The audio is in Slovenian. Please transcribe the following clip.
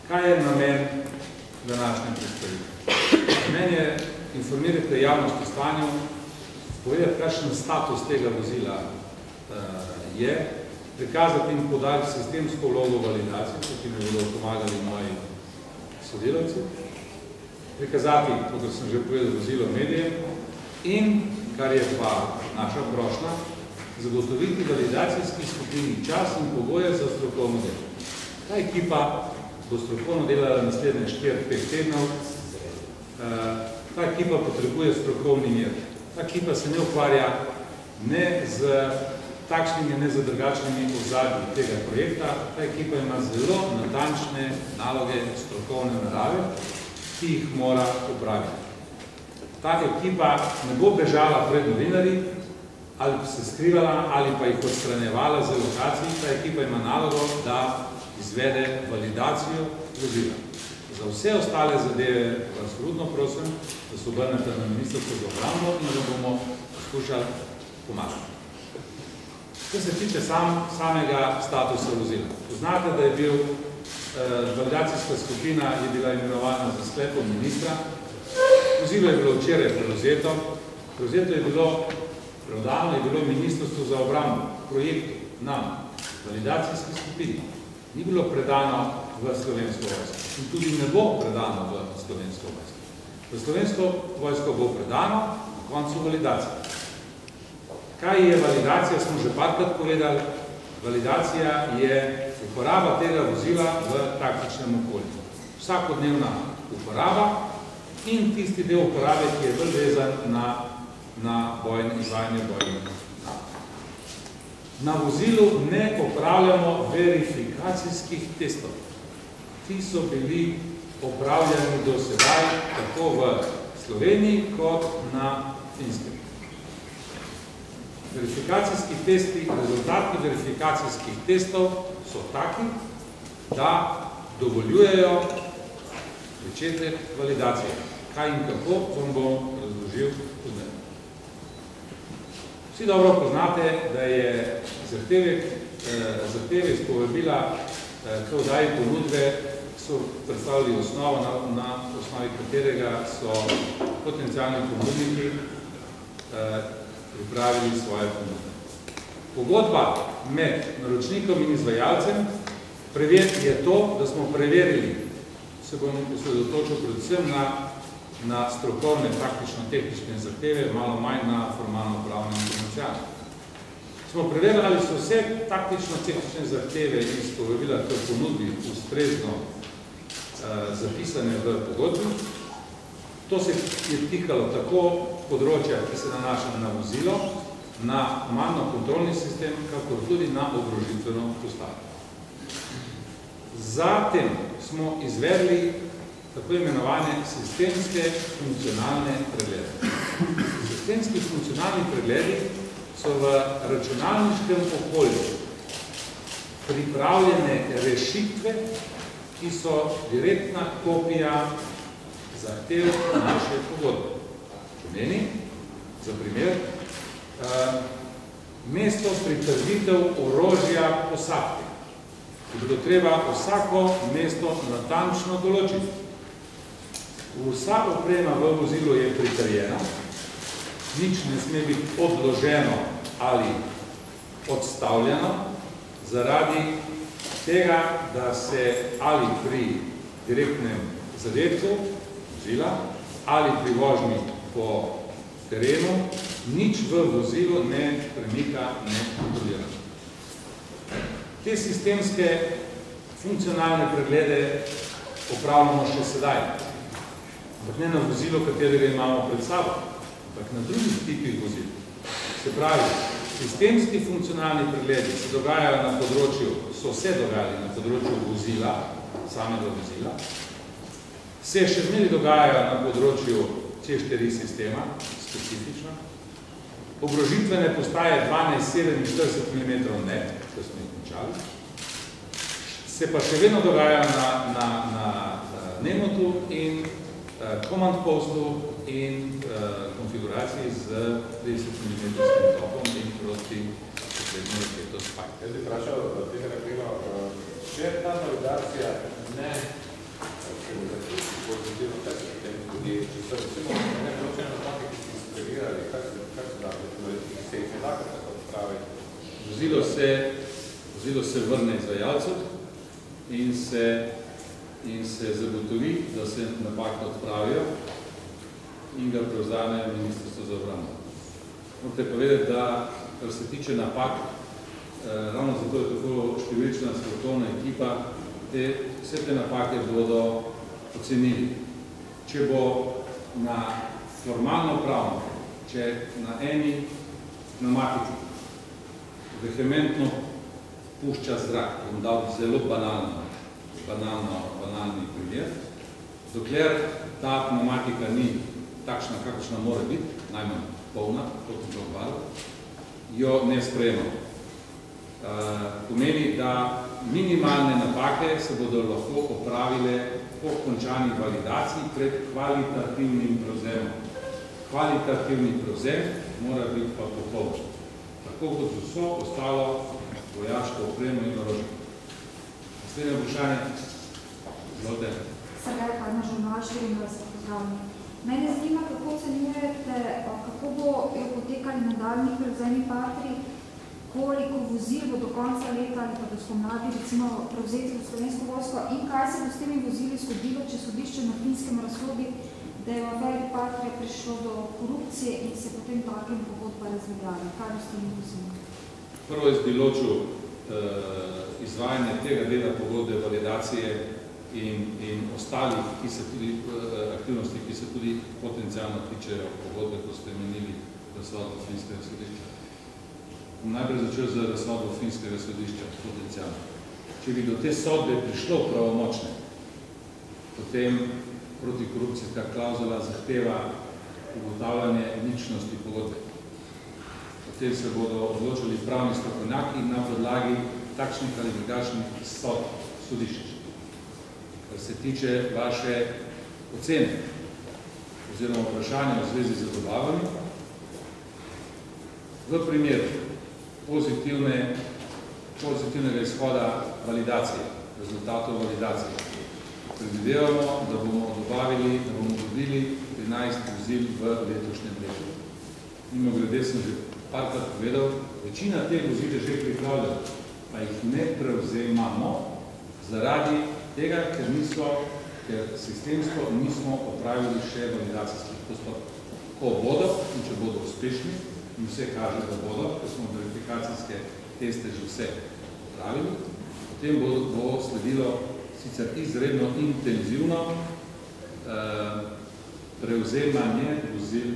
Kaj je namen današnje predstavitve? Namen je informirati javnost o stanju, povedati, kakšen status tega vozila je, prikazati in podariti sistemsko vlogo validacije, ki mi bodo pomagali moji sodelavci, prikazati, kot sem že povedal, vozilo medijem in, kar je pa naša prošnja, zagotoviti validacijski skupini čas in pogoje za strokovno delo. Ta ekipa bo strokovno delala naslednje 4-5 tednov. Ta ekipa potrebuje strokovni mir. Ta ekipa se ne ukvarja ne z takšnimi, ne z drugačnimi ozadji tega projekta. Ta ekipa ima zelo natančne naloge strokovne narave, ki jih mora opraviti. Ta ekipa ne bo bežala pred novinarji, ali se skrivala, ali pa jih odstranjevala z lokacij. Ta ekipa ima nalogo, da izvede validacijo vozila. Za vse ostale zadeve vas absolutno prosim, da se obrnete na Ministrstvo za obrambo in da bomo poskušali pomagati. Kar se tiče samega statusa vozila. Poznate, da je bil validacijska skupina je bila imenovana za sklepom ministra. Vozilo je bilo včeraj prevzeto. Prevzeto je bilo predano, je bilo Ministrstvo za obrambo, projektu nam, validacijski skupini. Ni bilo predano v Slovensko vojsko. In tudi ne bo predano v Slovensko vojsko. V Slovensko vojsko bo predano na koncu validacije. Kaj je validacija, smo že parkrat povedali. Validacija je uporaba tega vozila v taktičnem okolju. Vsakodnevna uporaba in tisti del uporabe, ki je bolj vezan na izvajanje bojnih nalog. Na vozilu ne opravljamo verifikacijskih testov. Ti so bili opravljeni do sedaj tako v Sloveniji kot na Finskem. Verifikacijski testi, rezultati verifikacijskih testov so taki, da dovoljujejo začetek validacije. Kaj in kako, vam bom razložil pozneje. Vsi dobro poznate, da je zahteve iz povabila k oddaji ponudbe so predstavili osnovo, na osnovi katerega so potencialni ponudniki pripravili svoje ponudbe. Pogodba med naročnikom in izvajalcem je to, da smo preverili, se bom osredotočil predvsem na strokovne, praktično-tehnične zahteve, malo manj na formalno-pravne in komercialne. Smo preverili, ali so vse taktično-tehnične zahteve iz povabila k ponudbi ustrezno zapisane v pogodbi. To se je tikalo tako področja, ki se nanaša na vozilo, na manjno-kontrolni sistem, kakor tudi na obrožitveno postavo. Zatem smo izvedli tako imenovane sistemske funkcionalne preglede. Sistemski funkcionalni pregledi so v računalniškem okolju pripravljene rešitve, ki so direktna kopija zahtev naše pogodbe. Pomeni, za primer, mesto pritrditev orožja posadke. Ki bilo treba vsako mesto natančno določiti. Vsa oprema v vozilu je pritrjena, nič ne sme biti odloženo ali odstavljeno, zaradi tega, da se ali pri direktnem zadetku vozila ali pri vožnji po terenu nič v vozilu ne premika, ne kontrolira. Te sistemske funkcionalne preglede opravljamo še sedaj. Ampak ne na vozilo, katerega imamo pred sabo, ampak na drugih tipih vozil. Se pravi, sistemski funkcionalni pregledi se dogajajo na področju, so se dogajali na področju vozila, samega vozila, se še zmeri dogajajo na področju C4 sistema, specifično, obrožitvene postaje 12-47 mm ne, ko smo jih končali, se pa še vedno dogajajo na Nemotu in command postu in konfiguraciji z 30 mm topom in proti poslednjo raketo Spike. Jaz bi vprašal tega naprema, če ta validacija ne Vozilo se vrne izvajalcu in se zagotovi, da se napake odpravijo in ga prevzame Ministrstvo za obrambo. Morate povedati, da kar se tiče napak, ravno zato je tako številčna strokovna ekipa, vse te napake bodo ocenili. Če bo na formalno pravno, če na eni pneumatiki vehementno pušča zrak, bom dal zelo banalni primer, dokler ta pneumatika ni takšna, kakršna mora biti, najmanj polna, kot je bilo jo ne sprejemamo. Pomeni, da minimalne napake se bodo lahko opravile po končani validaciji pred kvalitativnim prevzemom. Kvalitativni prevzem mora biti pa popoln. Tako kot vso ostalo vojaško opremo in orožje. Naslednje vprašanje. Izvolite. Sergej Kajna, žurnal 24, pozdravljam. Mene zanima, kako ocenjujete, kako bojo potekali nadaljnji prevzemi partnerji, koliko vozil bo do konca leta ali pa do spomladi recimo prevzeti v Slovensko vojsko in kaj se bo s temi vozili zgodilo, če sodišče na Finskem razsodi, da je v aferi Patria prišlo do korupcije in se potem takem pogodba razveljavlja. Kaj bo s temi vozili? Prvo je zbiločil izvajanje tega dela pogodbe, validacije in ostalih aktivnosti, ki se tudi potencialno tičejo pogodbe, ko ste menili razsodbo Finskega sodišča. Najprej začel z razsodbo Finskega sodišča, potencialno. Če bi do te sodbe prišlo pravomočne, potem protikorupcijska klauzula zahteva ugotavljanje ničnosti pogodbe. Potem se bodo odločili pravni strokovnjaki na podlagi takšnih ali drugačnih sodb sodišč. Kar se tiče vaše ocene oziroma vprašanja v zvezi z dobavami, v primeru pozitivnega izhoda validacije, rezultatov validacije, predvidevamo, da bomo dobili 13 vozil v letošnjem letu. Mimogrede sem že parkrat povedal, večina teh vozil je že pripravljena, pa jih ne prevzemamo zaradi tega, ker sistemsko nismo opravili še validacijskih postopkov. Ko bodo in če bodo uspešni, in vse kaže, da bodo, ker smo verifikacijske teste že vse opravili, potem bo sledilo sicer izredno intenzivno prevzemanje vozil